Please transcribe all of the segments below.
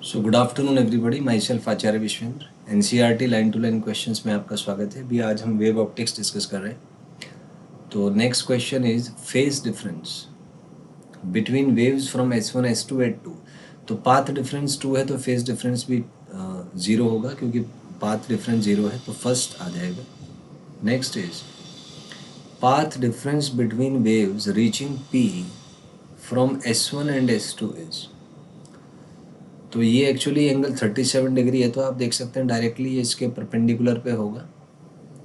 So good afternoon everybody, myself Acharya Vishwendra. NCERT line to line questions में आपका स्वागत है। अभी आज हम वेव ऑप्टिक्स डिस्कस कर रहे हैं। तो next question is phase difference between waves from S1 S2 S2। तो पाथ डिफरेंस 2 है तो फेज डिफरेंस भी 0 होगा, क्योंकि पाथ डिफरेंस 0 है तो फर्स्ट आ जाएगा। Next is path difference between waves reaching P from S1 and S2 is. तो ये एक्चुअली एंगल 37 डिग्री है, तो आप देख सकते हैं डायरेक्टली ये इसके परपेंडिकुलर पे होगा।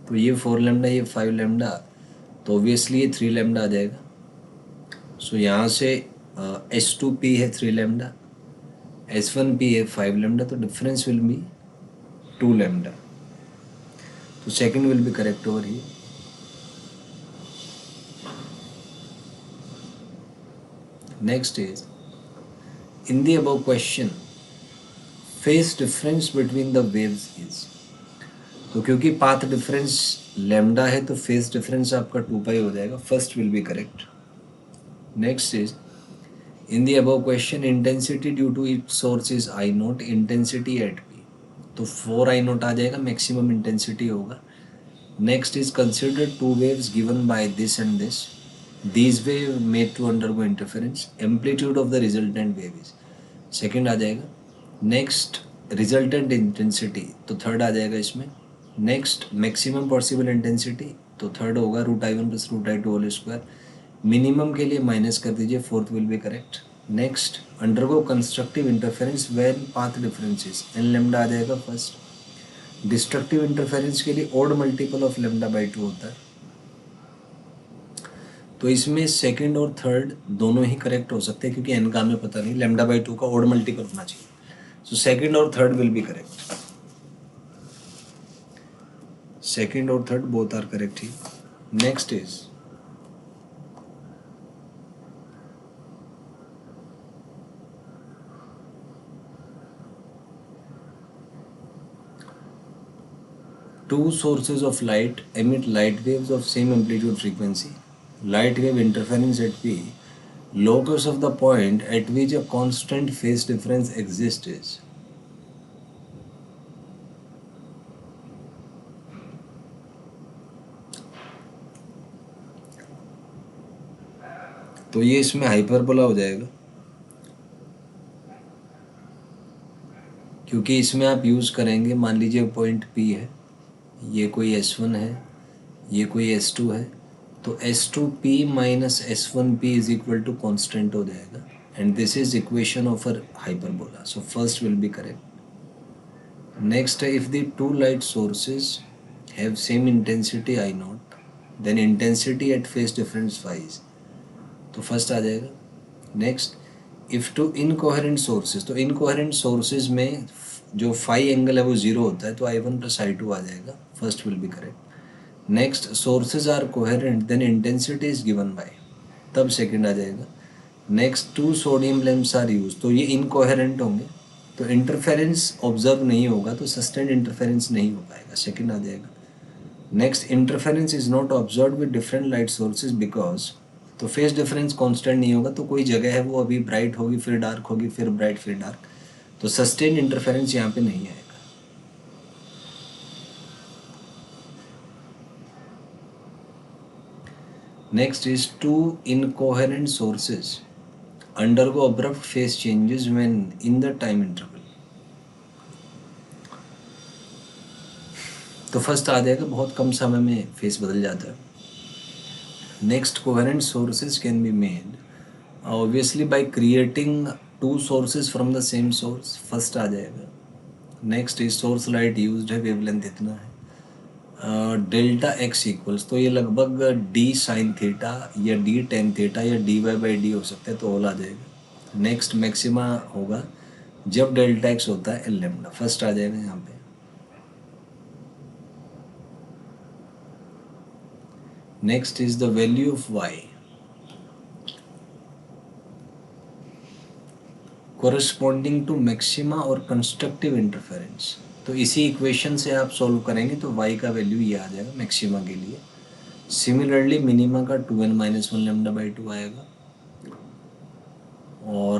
तो ये 4 लैम्डा, ये 5 लैम्डा, तो ऑब्वियसली ये 3 लैम्डा आ जाएगा। सो यहाँ से S2P है 3 लैम्डा, S1P है 5 लैम्डा, तो डिफरेंस विल बी 2 लैम्डा। तो second will be correct over here. Next is in the above question phase difference between the waves is. तो क्योंकि पाथ डिफरेंस लैम्डा है तो फेज डिफरेंस आपका 2 pi हो जाएगा। First will be correct. Next is in the above question intensity due to it source is I naught, intensity at P, तो 4I0 आ जाएगा, मैक्सिमम इंटेंसिटी होगा। Next is consider two waves given by this and this, these wave made to undergo interference, amplitude of the resultant wave is, second आ जाएगा। Next resultant intensity, तो third आ जाएगा इसमें। नेक्स्ट मैक्सिमम पॉसिबल इंटेंसिटी, तो third होगा √I1 + √I2 whole square. Minimum के लिए माइनस कर दीजिए, fourth will be correct. Next undergo constructive interference when path differences, n lambda आ जाएगा फर्स्ट। डिस्ट्रक्टिव इंटरफेरेंस के लिए ओड मल्टीपल ऑफ λ/2 होता है, तो इसमें सेकंड और थर्ड दोनों ही करेक्ट हो सकते हैं, क्योंकि n का हमें पता नहीं, λ/2 का ओड मल्टीपल होना चाहिए। सो सेकंड और third will be correct. Second और थर्ड बोथ आर करेक्ट ही। Next is two sources of light emit light waves of same amplitude frequency. Light wave interference at P, locus of the point at which a constant phase difference exists is। तो ये इसमें hyperbola हो जाएगा, क्योंकि इसमें आप use करेंगे, मान लीजिए पॉइंट P है, ये कोई S1 है, ये कोई S2 है, तो S2P minus S1P is equal to constant हो जाएगा, and this is equation of a hyperbola. So first will be correct. Next, if the two light sources have same intensity I0, then intensity at phase difference phi is, तो first आ जाएगा। Next if two incoherent sources, तो incoherent sources में जो phi angle है वो 0 होता है, तो I1 + I2 आ जाएगा, first will be correct. Next sources are coherent then intensity is given by, तब सेकंड आ जाएगा। Next 2 sodium lamps are use, तो ये इनकोहेरेंट होंगे, तो इंटरफेरेंस ऑब्जर्व नहीं होगा, तो सस्टेन्ड इंटरफेरेंस नहीं हो पाएगा, सेकंड आ जाएगा। Next interference is not observe with different light sources because, तो फेज डिफरेंस कांस्टेंट नहीं होगा, तो कोई जगह है वो अभी ब्राइट होगी फिर डार्क होगी फिर ब्राइट फिर डार्क, तो सस्टेन्ड इंटरफेरेंस यहाँ पे नहीं आएगा। Next is two incoherent sources undergo abrupt phase changes when in the time interval, तो फर्स्ट आ जाएगा, बहुत कम समय में फेस बदल जाता है। Next coherent sources can be made obviously by creating two sources from the same source, first आ जाएगा। Next is source light used है, वेवलेंथ इतना है, डेल्टा एक्स इक्वल्स, तो ये लगभग d sin थीटा या d tan थीटा या dy/d हो सकता है, तो ऑल आ जाएगा। नेक्स्ट मैक्सिमा होगा जब डेल्टा एक्स होता है एल लैम्डा, फर्स्ट आ जाएगा यहाँ पे। Next is the value of y corresponding to maxima और कंस्ट्रक्टिव इंटरफेरेंस, तो इसी इक्वेशन से आप सॉल्व करेंगे तो y का वैल्यू ये आ जाएगा मैक्सिमा के लिए। सिमिलरली मिनिमा का 2n - 1 λ/2 आएगा, और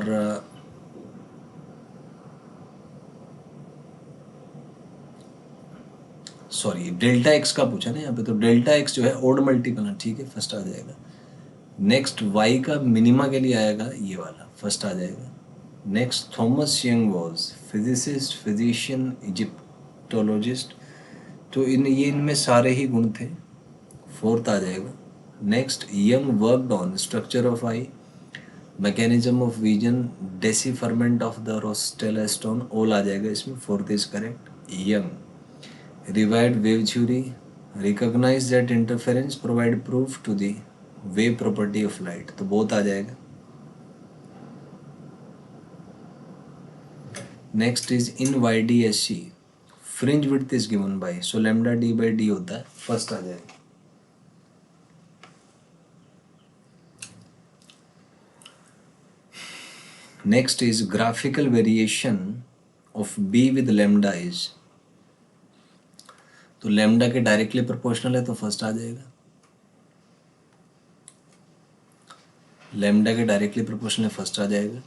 सॉरी डेल्टा एक्स का पूछा ना यहाँ पे, तो डेल्टा एक्स जो है ओड मल्टीपल है, ठीक है, फर्स्ट आ जाएगा। नेक्स्ट वाई का मिनिमा के लिए आएगा ये वाला, फर्स्ट आ जाएगा। Next Thomas Young was physicist, physician, egyptologist, तो इनमें सारे ही गुण थे, फोर्थ आ जाएगा। Next Young worked on structure of eye, mechanism of vision, decipherment of the Rosetta stone, all आ जाएगा इसमें, fourth is correct. Young revived wave theory, recognise that interference provide proof to the wave property of light, तो both आ जाएगा। Next is in Y D S C fringe width is given bye, so lambda D by D होता है, first आ जाएगा। Next is graphical variation of be with lambda is, तो lambda के directly proportional है तो फर्स्ट आ जाएगा। लैम्डा के डायरेक्टली प्रोपोर्शनल है, फर्स्ट आ जाएगा।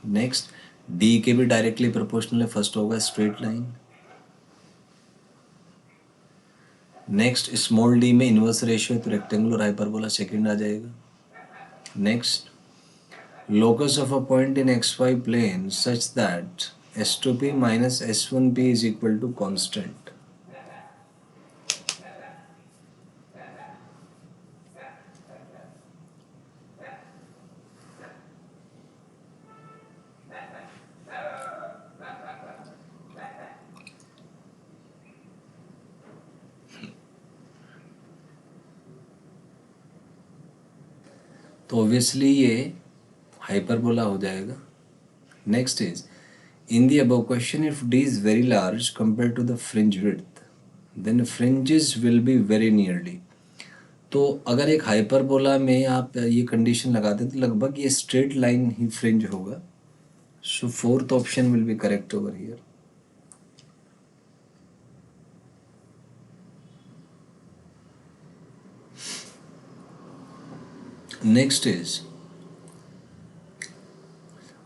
नेक्स्ट डी के भी डायरेक्टली प्रोपोर्शनल है, फर्स्ट होगा straight line. Next small D में इनवर्स रेशियो है तो रेक्टेंगुलर हाइपरबोला सेकंड आ जाएगा। Next locus of a point in xy plane such that s2p minus s1p is equal to constant, तो ऑब्वियसली ये hyperbola हो जाएगा। Next is in the above question if d is very large compared to the fringe width then fringes will be very nearly, तो अगर एक hyperbola में आप ये कंडीशन लगाते हैं तो लगभग ये स्ट्रेट लाइन ही फ्रिंज होगा, so fourth option will be correct over here. Next is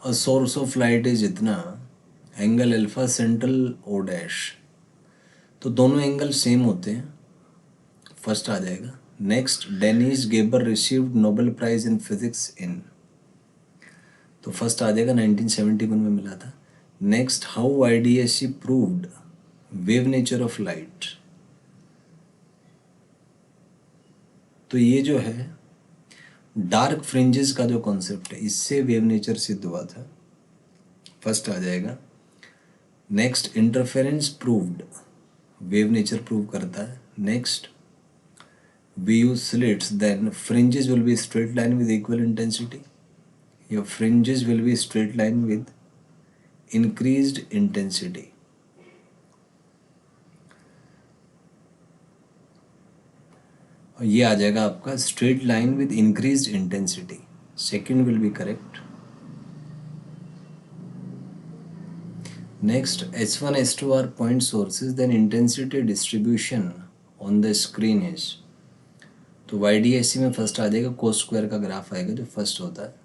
a source of light is इतना, angle alpha central O dash, तो दोनों एंगल सेम होते हैं, फर्स्ट आ जाएगा। Next Dennis Gabor received Nobel prize in physics in, तो first आ जाएगा, 1971 में मिला था। Next how IDSC proved wave nature of light, तो ये जो है डार्क फ्रिंजेस का जो कॉन्सेप्ट है इससे वेव नेचर सिद्ध हुआ था, फर्स्ट आ जाएगा। Next interference proved, wave nature prove करता है। Next we use slits then fringes will be straight line with equal intensity, your fringes will be straight line with increased intensity. और ये आ जाएगा आपका straight line with increased intensity, second will be correct. Next S1 S2 are point sources, then intensity distribution on the screen is, तो YDSC में first आ जाएगा, cos square का graph आएगा जो फर्स्ट होता है।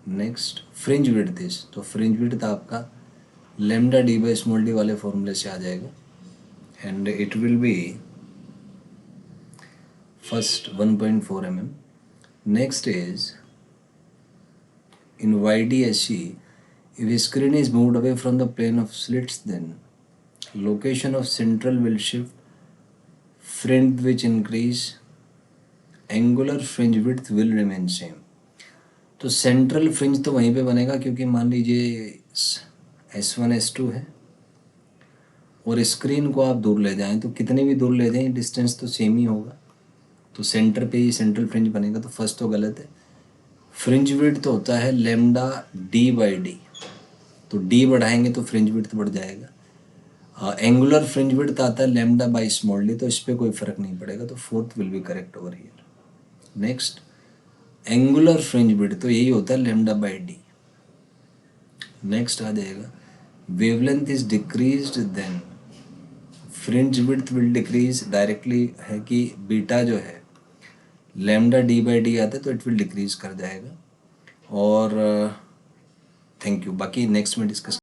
नेक्स्ट फ्रिंज विड्थ इज, तो फ्रिंज विड्थ आपका lambda D by small D वाले फॉर्मूले से आ जाएगा and it will be first 1.4 mm. Next is in YDSC if screen is moved away from the plane of slits then location of central will shift, fringe which increase, angular fringe width will remain same, तो central fringe तो वहीं पे बनेगा क्योंकि मान लीजिए S1 S2 है और स्क्रीन को आप दूर ले जाएं तो कितने भी दूर ले जाएं डिस्टेंस तो सेम ही होगा, तो सेंटर पे ही सेंट्रल फ्रिंज बनेगा, तो फर्स्ट तो गलत है। फ्रिंज विड्थ तो होता है लेमडा डी बाई डी, तो डी बढ़ाएंगे तो फ्रिंज विड्थ बढ़ जाएगा। एंगुलर फ्रिंज विड्थ आता है लेमडा बाई स्मॉल डी, तो इस पर कोई फर्क नहीं पड़ेगा, तो fourth will be correct over here. Next angular fringe width तो यही होता है लेमडा बाई डी। नेक्स्ट आ जाएगा wavelength is decreased then fringe width will decrease, directly है कि बीटा जो है लेमडा डी बाई डी आता है तो इट विल डिक्रीज कर जाएगा। और थैंक यू, बाकी नेक्स्ट में डिस्कस